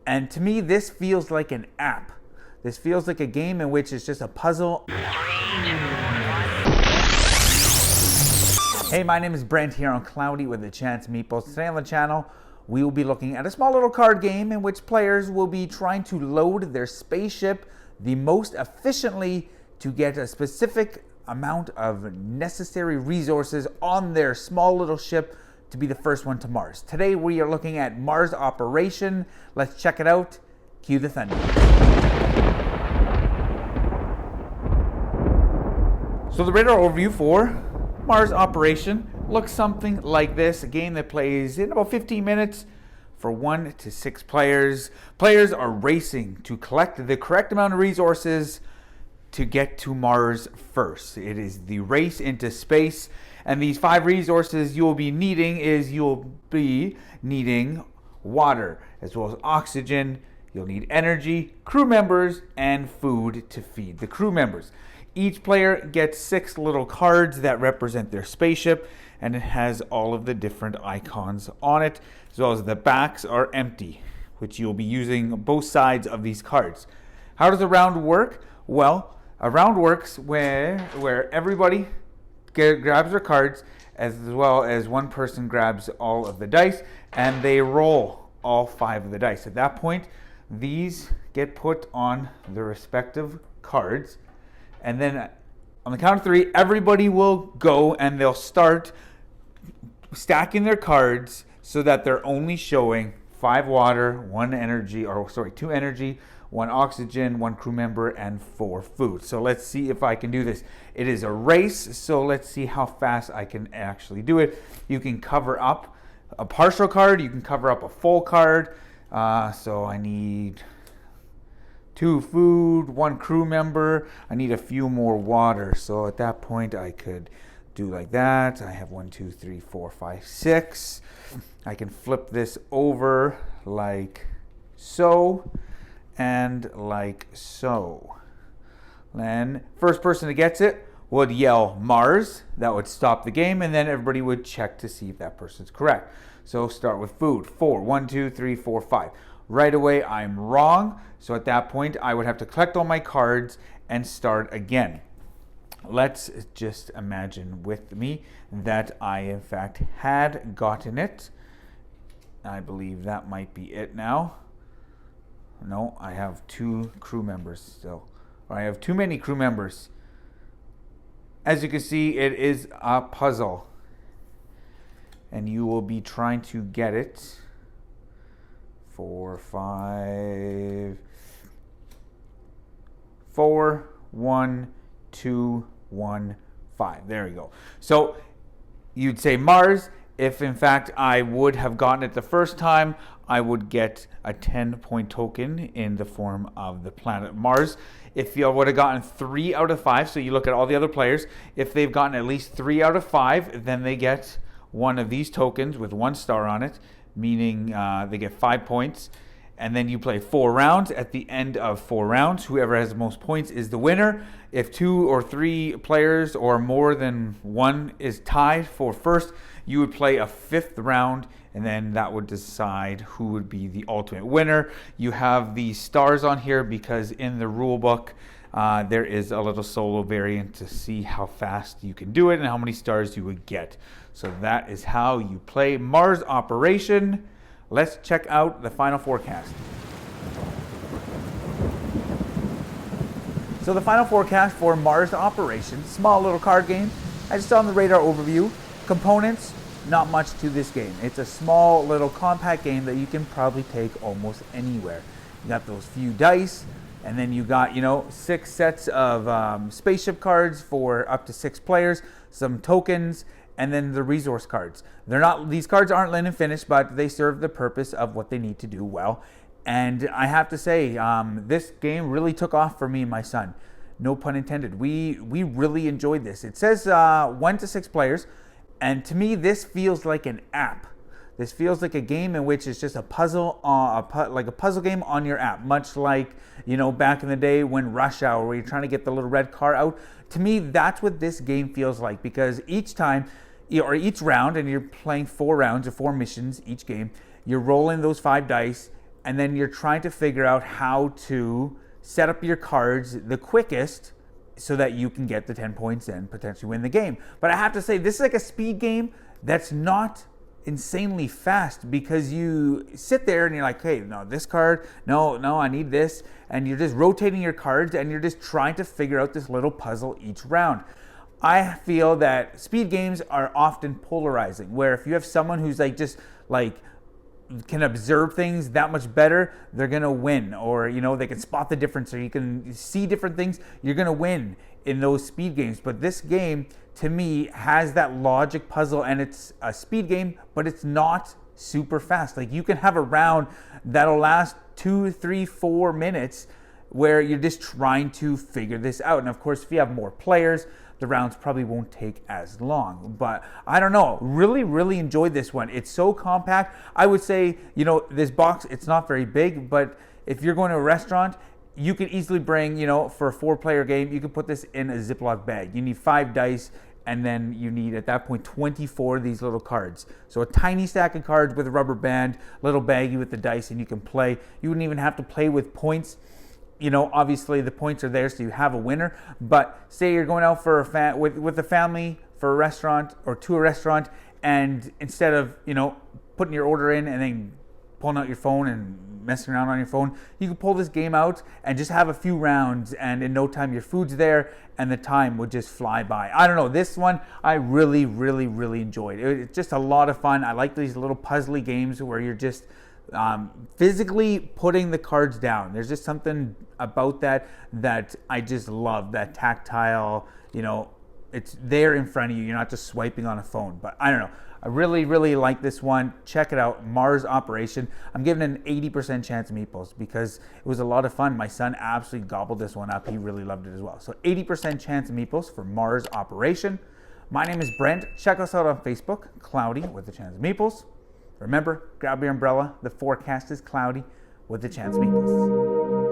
And to me, this feels like an app. This feels like a game in which it's just a puzzle. Hey, my name is Brent here on Cloudy with the Chance of Meeples. Today on the channel, we will be looking at a small little card game in which players will be trying to load their spaceship the most efficiently to get a specific amount of necessary resources on their small little ship to be the first one to Mars. Today we are looking at Mars Operation. Let's check it out. Cue the thunder. So the radar overview for Mars Operation looks something like this. A game that plays in about 15 minutes for 1 to 6 players. Players are racing to collect the correct amount of resources to get to Mars first. It is the race into space, and these 5 resources you'll be needing water, as well as oxygen. You'll need energy, crew members, and food to feed the crew members. Each player gets 6 little cards that represent their spaceship, and it has all of the different icons on it, as well as the backs are empty, which you'll be using both sides of these cards. How does a round work? Well, a round works where everybody grabs their cards, as well as one person grabs all of the dice, and they roll all 5 of the dice. At that point, these get put on their respective cards, and then on the count of 3, everybody will go and they'll start stacking their cards so that they're only showing 5 water, 2 energy, 1 oxygen, 1 crew member, and 4 food. So let's see if I can do this. It is a race, so let's see how fast I can actually do it. You can cover up a partial card, you can cover up a full card. So I need 2 food, 1 crew member. I need a few more water. So at that point I could do like that. I have 1, 2, 3, 4, 5, 6. I can flip this over like so and like so. Then first person that gets it would yell Mars. That would stop the game, and then everybody would check to see if that person's correct. So start with food. 4, 1, 2, 3, 4, 5. Right away I'm wrong, so at that point I would have to collect all my cards and start again. Let's just imagine with me that I in fact had gotten it. I believe that might be it now. No, I have 2 crew members still. Or I have too many crew members. As you can see, it is a puzzle, and you will be trying to get it. 4, 5, 4, 1, 2, 1, 5. There we go. So you'd say Mars. If in fact I would have gotten it the first time, I would get a 10-point token in the form of the planet Mars. If you would have gotten 3 out of 5, so you look at all the other players, if they've gotten at least 3 out of 5, then they get one of these tokens with 1 star on it, meaning they get 5 points. And then you play 4 rounds. At the end of 4 rounds, whoever has the most points is the winner. If 2 or 3 players or more than 1 is tied for first, you would play a 5th round, and then that would decide who would be the ultimate winner. You have the stars on here because in the rule book there is a little solo variant to see how fast you can do it and how many stars you would get. So that is how you play Mars Operation. Let's check out the final forecast. So the final forecast for Mars Operation, small little card game. I just saw on the radar overview. Components, not much to this game. It's a small little compact game that you can probably take almost anywhere. You got those few dice, and then you got 6 sets of spaceship cards for up to 6 players, some tokens, and then the resource cards. These cards aren't linen finished, but they serve the purpose of what they need to do well. And I have to say, this game really took off for me and my son. No pun intended. We really enjoyed this. It says 1 to 6 players, and to me this feels like an app. This feels like a game in which it's just a puzzle, like a puzzle game on your app, much like, back in the day when Rush Hour, where you're trying to get the little red car out. To me, that's what this game feels like, because each time, or each round, and you're playing 4 rounds or 4 missions each game, you're rolling those 5 dice, and then you're trying to figure out how to set up your cards the quickest so that you can get the 10 points and potentially win the game. But I have to say, this is like a speed game that's not insanely fast, because you sit there and you're like, hey, no, this card, no, I need this. And you're just rotating your cards and you're just trying to figure out this little puzzle each round. I feel that speed games are often polarizing, where if you have someone who's like just like can observe things that much better, they're gonna win. Or they can spot the difference, or you can see different things, you're gonna win in those speed games. But this game, to me, has that logic puzzle, and it's a speed game, but it's not super fast. Like, you can have a round that'll last 2, 3, 4 minutes where you're just trying to figure this out. And of course, if you have more players, the rounds probably won't take as long. But I don't know, really enjoyed this one. It's so compact. I would say, this box, it's not very big, but if you're going to a restaurant, you could easily bring, for a 4-player game, you can put this in a Ziploc bag. You need 5 dice, and then you need, at that point, 24 of these little cards. So a tiny stack of cards with a rubber band, little baggie with the dice, and you can play. You wouldn't even have to play with points. Obviously the points are there, so you have a winner. But say you're going out for with a family for a restaurant, or to a restaurant, and instead of putting your order in and then pulling out your phone and messing around on your phone, you can pull this game out and just have a few rounds, and in no time your food's there and the time would just fly by. I don't know, this one I really enjoyed. It's just a lot of fun. I like these little puzzly games where you're just physically putting the cards down. There's just something about that I just love, that tactile, it's there in front of you. You're not just swiping on a phone. But I don't know, I really like this one. Check it out, Mars Operation. I'm giving it an 80% chance of meeples because it was a lot of fun. My son absolutely gobbled this one up. He really loved it as well. So 80% chance of meeples for Mars Operation. My name is Brent. Check us out on Facebook, Cloudy with a Chance of Meeples. Remember, grab your umbrella. The forecast is cloudy with a chance of meeples.